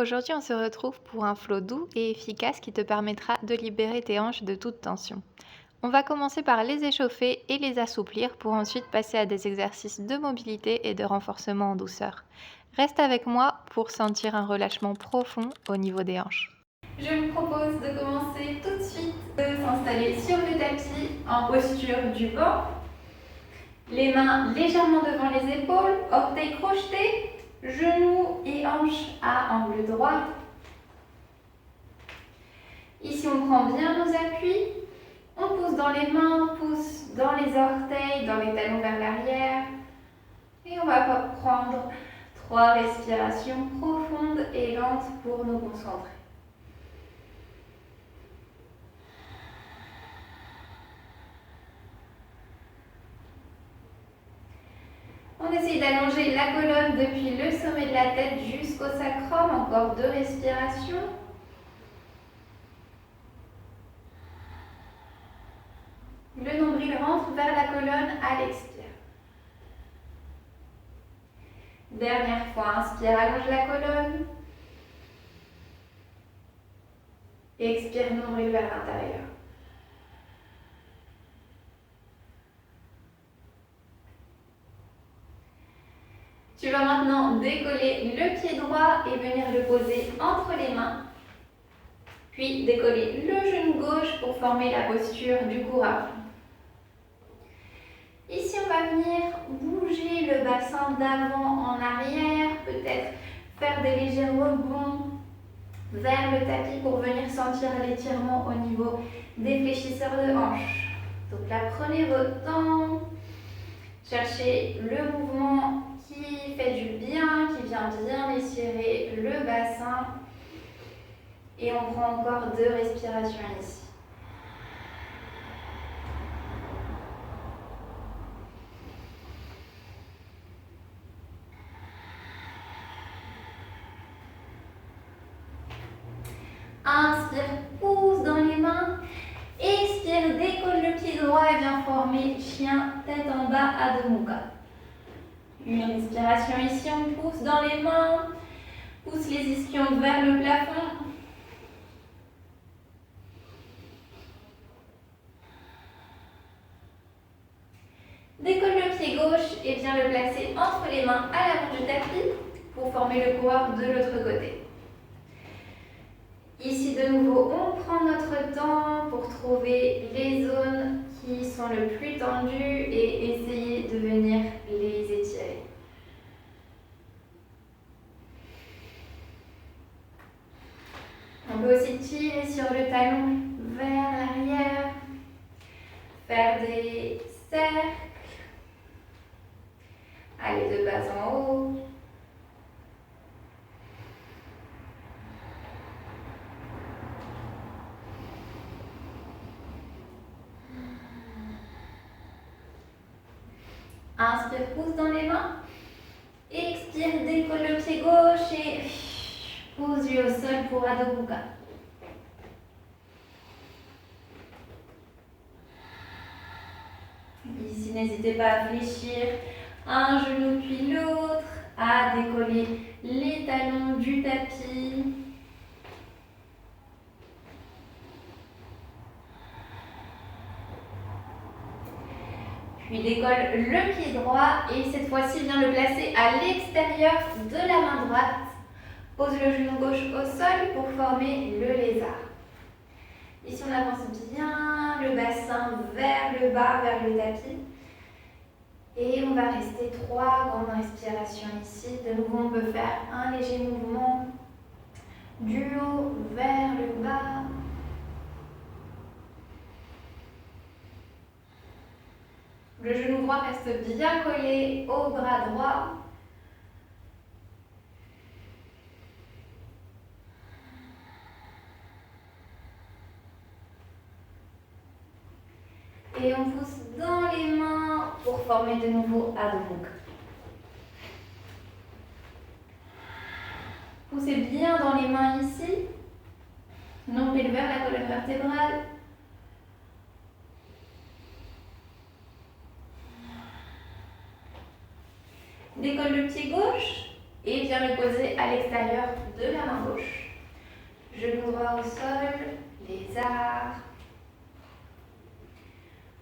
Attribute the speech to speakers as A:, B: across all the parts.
A: Aujourd'hui, on se retrouve pour un flow doux et efficace qui te permettra de libérer tes hanches de toute tension. On va commencer par les échauffer et les assouplir pour ensuite passer à des exercices de mobilité et de renforcement en douceur. Reste avec moi pour sentir un relâchement profond au niveau des hanches. Je vous propose de commencer tout de suite de s'installer sur le tapis en posture du banc. Les mains légèrement devant les épaules, orteils crochetés, genoux et hanches à angle droit. Ici, on prend bien nos appuis. On pousse dans les mains, pousse dans les orteils, dans les talons vers l'arrière. Et on va prendre 3 respirations profondes et lentes pour nous concentrer. On essaye d'allonger la colonne depuis le sommet de la tête jusqu'au sacrum. Encore 2 respirations. Le nombril rentre vers la colonne à l'expire. Dernière fois, inspire, allonge la colonne. Expire, nombril vers l'intérieur. Tu vas maintenant décoller le pied droit et venir le poser entre les mains. Puis décoller le genou gauche pour former la posture du courage. Ici, on va venir bouger le bassin d'avant en arrière, peut-être faire des légers rebonds vers le tapis pour venir sentir l'étirement au niveau des fléchisseurs de hanches. Donc là, prenez votre temps, cherchez le mouvement qui fait du bien, qui vient bien étirer le bassin. Et on prend encore 2 respirations ici. Inspire, pousse dans les mains. Expire, décolle le pied droit et viens former chien tête en bas Adho Mukha. Une respiration ici, on pousse dans les mains. Pousse les ischions vers le plafond. Décolle le pied gauche et viens le placer entre les mains à l'avant du tapis pour former le coureur de l'autre côté. Ici, de nouveau, on prend notre temps pour trouver les zones qui sont le plus tendues et essayer de venir les étirer. On peut aussi tirer sur le talon vers l'arrière, faire des cercles, aller de bas en haut. Inspire, pousse dans les mains. Expire, décolle le pied gauche et pose-lui au sol pour Adho Mukha. Ici, n'hésitez pas à fléchir un genou puis l'autre, à décoller les talons du tapis. Puis décolle le pied droit et cette fois-ci, viens le placer à l'extérieur de la main droite. Pose le genou gauche au sol pour former le lézard. Ici, on avance bien le bassin vers le bas, vers le tapis. Et on va rester 3 grandes respirations ici. De nouveau, on peut faire un léger mouvement du haut vers le bas. Le genou droit reste bien collé au bras droit. Et on pousse dans les mains pour former de nouveau Adho Mukha. Poussez bien dans les mains ici. Nombril vers la colonne vertébrale. Décolle le pied gauche. Et viens le poser à l'extérieur de la main gauche. Genou droit au sol, lézard.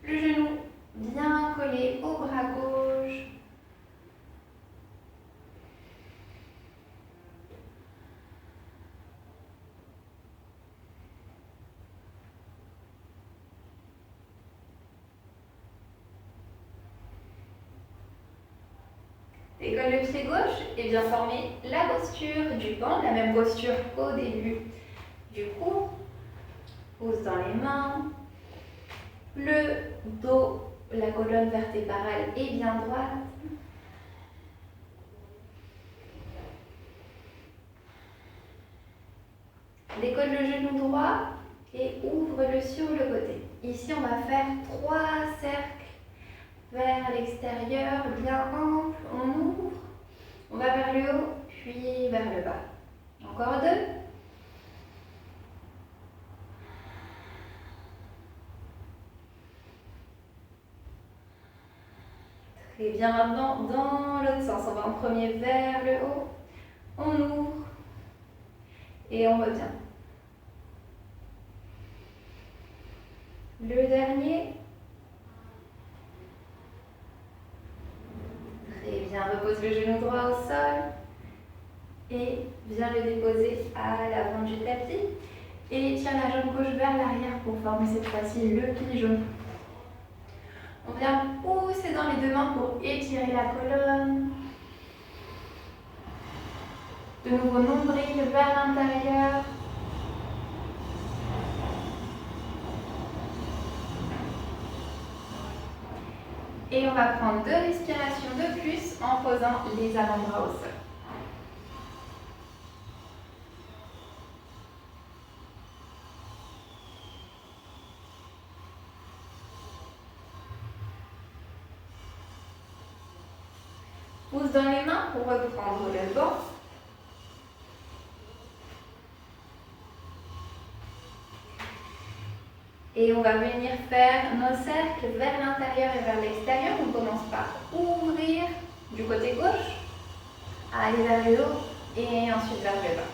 A: Le genou bien collé au bras gauche. Décolle le pied gauche et viens former la posture du banc, la même posture qu'au début du cours. Pouce dans les mains. Le dos, la colonne vertébrale est bien droite. Décolle le genou droit et ouvre-le sur le côté. Ici, on va faire 3 cercles vers l'extérieur, bien ample. On ouvre, on va vers le haut, puis vers le bas. Encore 2. Très bien, maintenant dans l'autre sens. On va en premier vers le haut, on ouvre et on revient. Le dernier. Très bien, repose le genou droit au sol et viens le déposer à l'avant du tapis. Et tiens la jambe gauche vers l'arrière pour former cette fois-ci le pigeon. On vient pousser dans les deux mains pour étirer la colonne. De nouveau nombril vers l'intérieur. Et on va prendre 2 respirations de plus en posant les avant-bras au sol. Pouce dans les mains pour reprendre le banc. Et on va venir faire nos cercles vers l'intérieur et vers l'extérieur. On commence par ouvrir du côté gauche, aller vers le haut et ensuite vers le bas.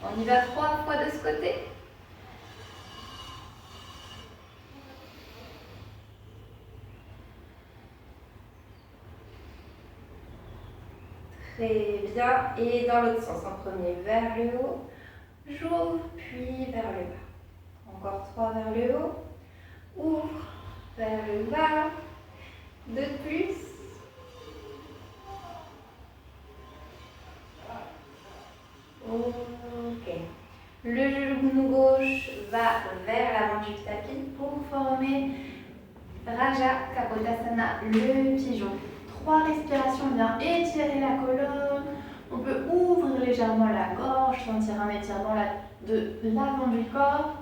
A: On y va 3 fois de ce côté. Très bien. Et dans l'autre sens, en premier vers le haut, j'ouvre, puis vers le bas. Encore 3 vers le haut, ouvre, vers le bas, 2 de plus. Ok. Le genou gauche va vers l'avant du tapis pour former Raja Kapotasana, le pigeon. 3 respirations, bien étirer la colonne. On peut ouvrir légèrement la gorge, sentir un étirement de l'avant du corps.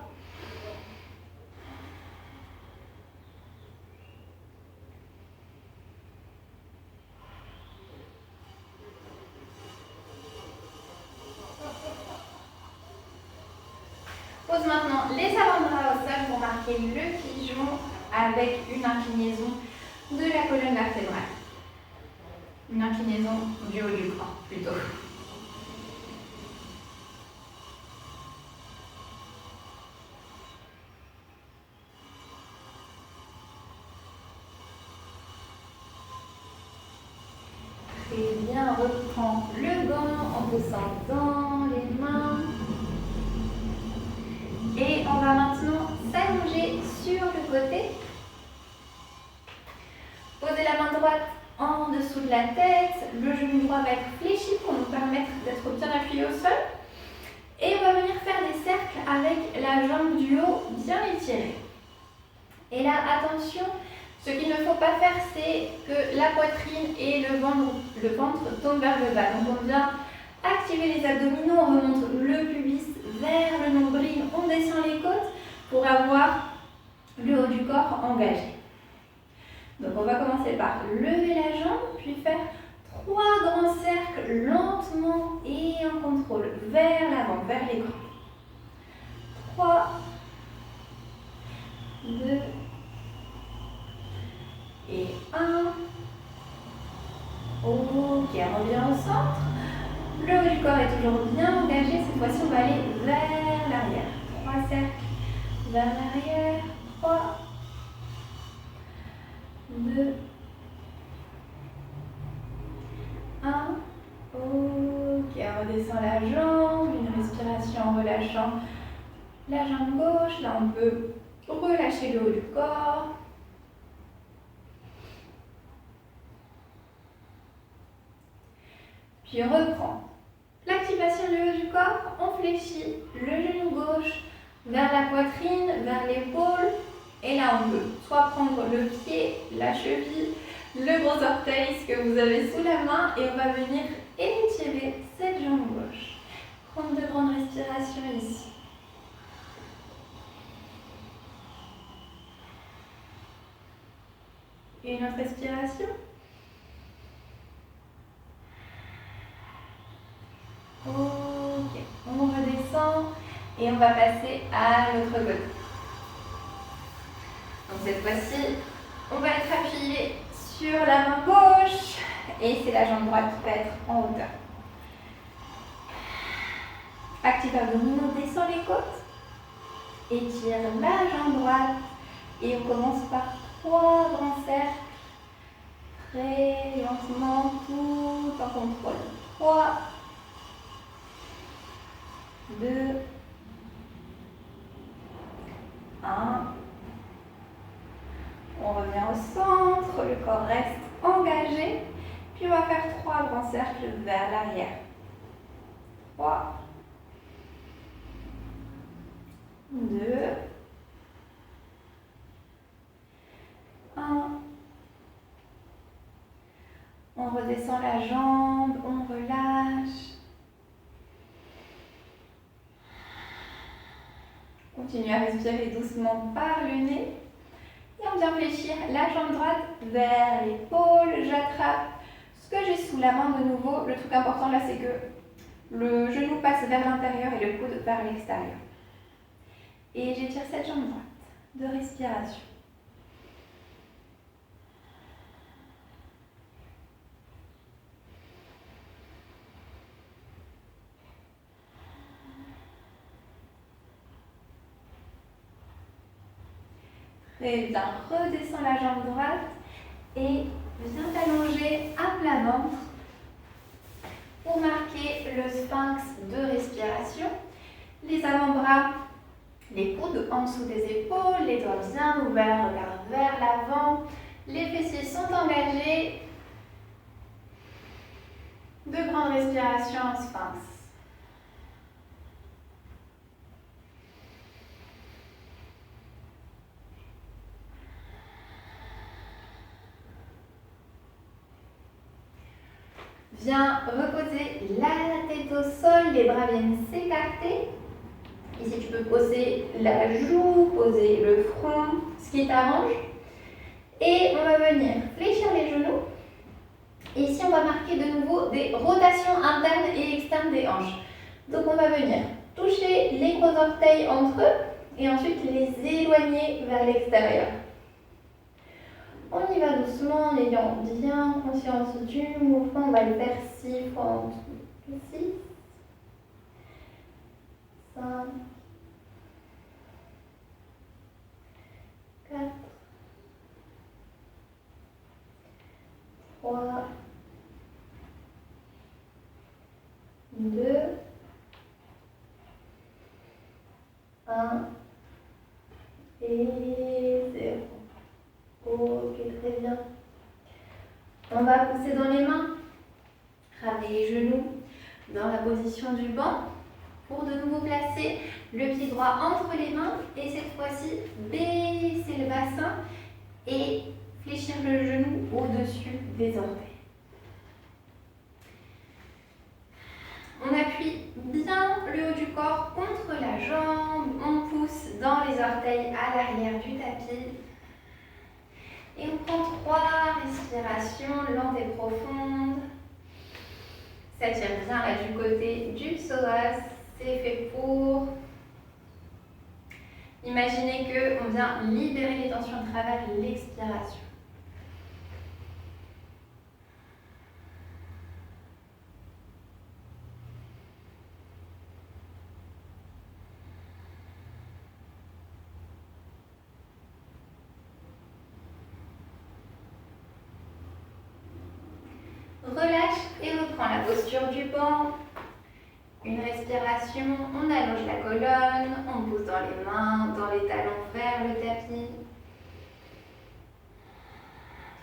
A: Pose maintenant les avant-bras au sol pour marquer le pigeon avec une inclinaison de la colonne vertébrale. Une inclinaison du haut du corps plutôt. Très bien, reprends le gant en poussant dans les mains. Et on va maintenant s'allonger sur le côté. Poser la main droite en dessous de la tête. Le genou droit va être fléchi pour nous permettre d'être bien appuyé au sol. Et on va venir faire des cercles avec la jambe du haut bien étirée. Et là, attention, ce qu'il ne faut pas faire, c'est que la poitrine et le ventre tombent vers le bas. Donc on vient activer les abdominaux, on remonte le pubis vers le nombril, on descend les côtes pour avoir le haut du corps engagé. Donc on va commencer par lever la jambe, puis faire 3 grands cercles lentement et en contrôle vers l'avant, vers l'écran. 3, 2 et 1. Ok, on revient au centre. Le haut du corps est toujours bien engagé. Cette fois-ci, on va aller vers l'arrière. 3 cercles vers l'arrière. 3, 2, 1. Ok, on redescend la jambe. Une respiration en relâchant la jambe gauche. Là, on peut relâcher le haut du corps. Puis on reprend l'activation du haut du corps. On fléchit le genou gauche vers la poitrine, vers l'épaule. Et là, on peut soit prendre le pied, la cheville, le gros orteil, ce que vous avez sous la main. Et on va venir étirer cette jambe gauche. Prendre de grandes respirations ici. Une autre respiration. Ok, on redescend et on va passer à l'autre côté. Donc cette fois-ci, on va être appuyé sur la main gauche et c'est la jambe droite qui va être en hauteur. Active abdominaux, descend les côtes, étire la jambe droite et on commence par 3 grands cercles, très lentement, tout en contrôle. 3, 2, 1. On revient au centre, le corps reste engagé. Puis on va faire 3 grands cercles vers l'arrière. 3, 2, 1. On redescend la jambe, on relâche. Continue à respirer doucement par le nez. Et on vient fléchir la jambe droite vers l'épaule. J'attrape ce que j'ai sous la main de nouveau. Le truc important là, c'est que le genou passe vers l'intérieur et le coude vers l'extérieur. Et j'étire cette jambe droite de respiration. Très bien, redescends la jambe droite et viens t'allonger à plat ventre pour marquer le sphinx de respiration. Les avant-bras, les coudes en dessous des épaules, les doigts bien ouverts, regard vers l'avant. Les fessiers sont engagés. De grandes respirations en sphinx. Viens reposer la tête au sol, les bras viennent s'écarter. Ici, tu peux poser la joue, poser le front, ce qui t'arrange. Et on va venir fléchir les genoux. Et ici, on va marquer de nouveau des rotations internes et externes des hanches. Donc, on va venir toucher les gros orteils entre eux et ensuite les éloigner vers l'extérieur. On y va doucement en ayant bien conscience du mouvement. On va le faire 6 fois en tout. 6, 5, 4, 3, 2, 1 et 0. Ok, très bien. On va pousser dans les mains, ramener les genoux dans la position du banc pour de nouveau placer le pied droit entre les mains et cette fois-ci baisser le bassin et fléchir le genou au-dessus des orteils. On appuie bien le haut du corps contre la jambe, on pousse dans les orteils à l'arrière du tapis. Et on prend 3 respirations lentes et profondes. Ça tire bien là du côté du psoas, c'est fait pour. Imaginez qu'on vient libérer les tensions à travers l'expiration. relâche et reprends la posture du banc. Une respiration, on allonge la colonne, on pousse dans les mains, dans les talons vers le tapis.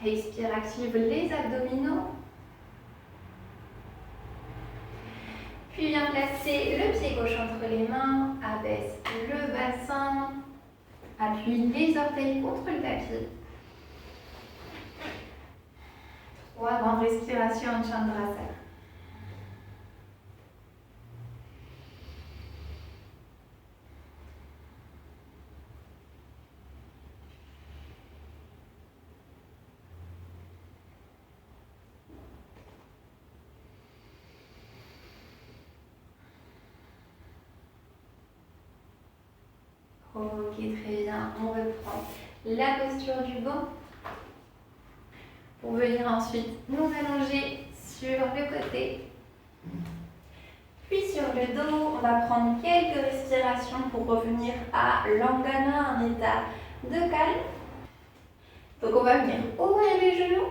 A: Expire, active les abdominaux. Puis viens placer le pied gauche entre les mains, abaisse le bassin, appuie les orteils contre le tapis. 3 grandes respirations en Chandrasana. Ok, très bien. On reprend la posture du banc. Pour venir ensuite nous allonger sur le côté. Puis sur le dos, on va prendre quelques respirations pour revenir à l'Angana, un état de calme. Donc on va venir ouvrir les genoux,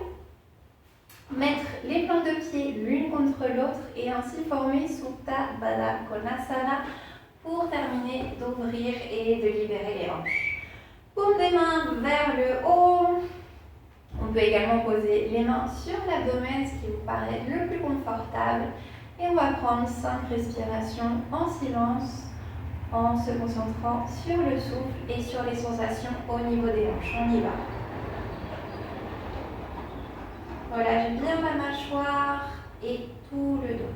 A: mettre les plantes de pied l'une contre l'autre et ainsi former Supta Baddha Konasana pour terminer d'ouvrir et de libérer les hanches. Paume des mains vers le haut. On peut également poser les mains sur l'abdomen, ce qui vous paraît le plus confortable. Et on va prendre 5 respirations en silence en se concentrant sur le souffle et sur les sensations au niveau des hanches. On y va. Relâche bien la mâchoire et tout le dos.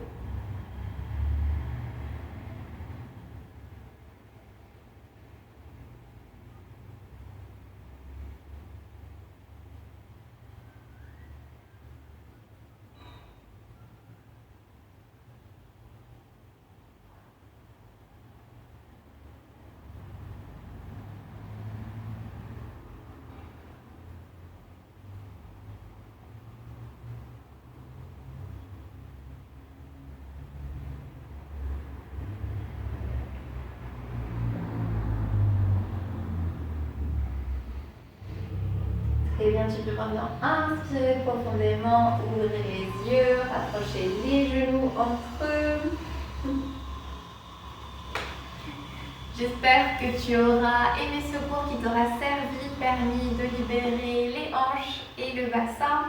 A: Très bien, tu peux maintenant inspirer profondément, ouvrir les yeux, rapprocher les genoux entre eux. J'espère que tu auras aimé ce cours qui t'aura permis de libérer les hanches et le bassin.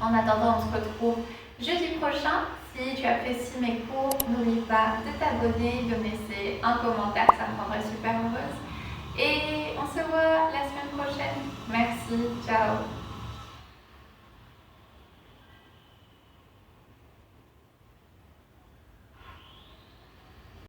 A: En attendant, on se retrouve jeudi prochain. Si tu apprécies mes cours, n'oublie pas de t'abonner, de me laisser un commentaire, ça me rendrait super heureuse. Et on se voit la semaine prochaine. Merci, ciao.